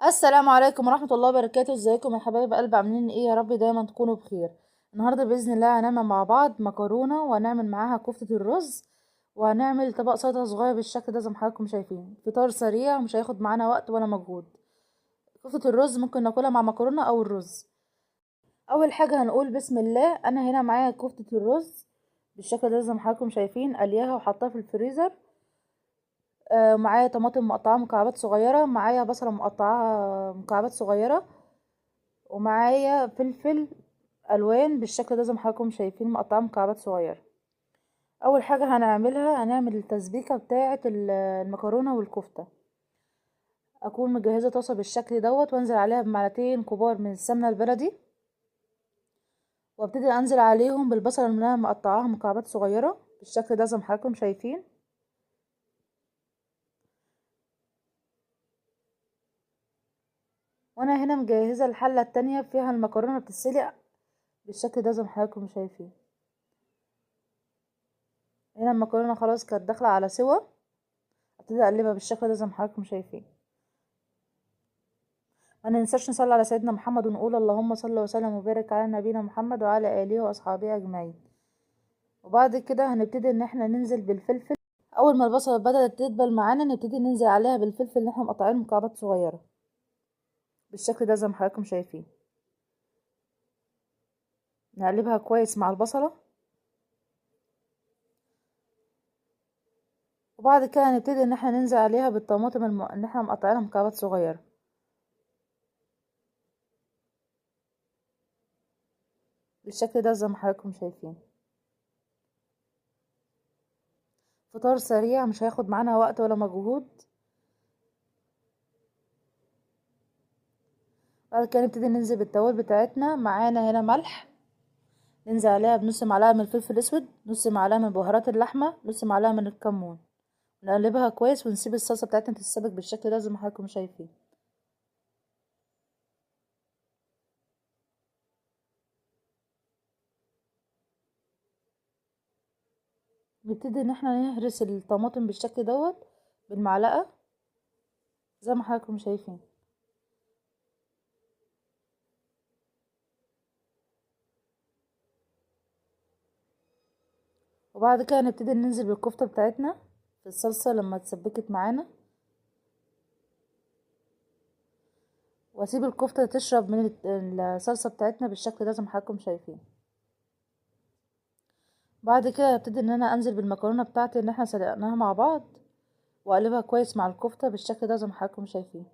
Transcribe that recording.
السلام عليكم ورحمة الله وبركاته. ازيكم يا حبايب قلب؟ عاملين ايه؟ يا رب دايما تكونوا بخير. النهاردة بإذن الله هنعمل مع بعض مكرونة، وهنعمل معاها كفتة الرز، وهنعمل طبق سلطة صغير بالشكل ده زي ما حضراتكم شايفين. فطار سريع ومش هياخد معانا وقت ولا مجهود. كفتة الرز ممكن ناكلها مع مكرونة او الرز. اول حاجة هنقول بسم الله. انا هنا معايا كفتة الرز بالشكل ده زي ما حضراتكم شايفين، قليها وحطها في الفريزر. معايا طماطم مقطعة مكعبات صغيرة، معايا بصلة مقطعة مكعبات صغيرة، ومعايا فلفل الوان بالشكل ده زي ما حضراتكم شايفين مقطعه مكعبات صغيره. اول حاجه هنعمل التسبيكه بتاعه المكرونه والكفته. اكون مجهزه طاسه بالشكل دوت، وانزل عليها بمعلقتين كبار من السمنه البلدي، وابتدي انزل عليهم بالبصله اللي انا مقطعاها مكعبات صغيره بالشكل ده زي ما حضراتكم شايفين. وانا هنا مجهزه الحله التانية فيها المكرونه بتتسلق بالشكل ده زي ما حضراتكم شايفين. هنا المكرونه خلاص كانت داخله على سوا، ابتدي اقلبها بالشكل ده زي ما حضراتكم شايفين. ما ننساش نصلي على سيدنا محمد ونقول اللهم صل وسلم وبارك على نبينا محمد وعلى اله واصحابه اجمعين. وبعد كده هنبتدي ان احنا ننزل بالفلفل. اول ما البصله بدات تدبل معانا نبتدي ننزل عليها بالفلفل اللي احنا مقطعينه مكعبات صغيره بالشكل ده زي ما حضراتكم شايفين. نقلبها كويس مع البصله، وبعد كده هنبتدي ان احنا ننزل عليها بالطماطم اللي احنا مقطعينها مكعبات صغيره بالشكل ده زي ما حضراتكم شايفين. فطار سريع مش هياخد معانا وقت ولا مجهود. بعد كده نبتدي ننزل بالتوابل بتاعتنا. معانا هنا ملح، ننزل عليها بنص معلقة من الفلفل الأسود، نص معلقة من بهارات اللحمة، نص معلقة من الكمون. نقلبها كويس ونسيب الصلصة بتاعتنا تتسبك بالشكل ده زي ما حضراتكم شايفين. نبتدي ان احنا نهرس الطماطم بالشكل دوت بالمعلقة زي ما حضراتكم شايفين. وبعد كده نبتدي ننزل بالكفتة بتاعتنا في الصلصة لما اتسبكت معانا، واسيب الكفتة تشرب من الصلصة بتاعتنا بالشكل ده زي ما حضراتكم شايفين. بعد كده هبتدي ان انا انزل بالمكرونة بتاعتي اللي احنا سلقناها مع بعض، واقلبها كويس مع الكفتة بالشكل ده زي ما حضراتكم شايفين.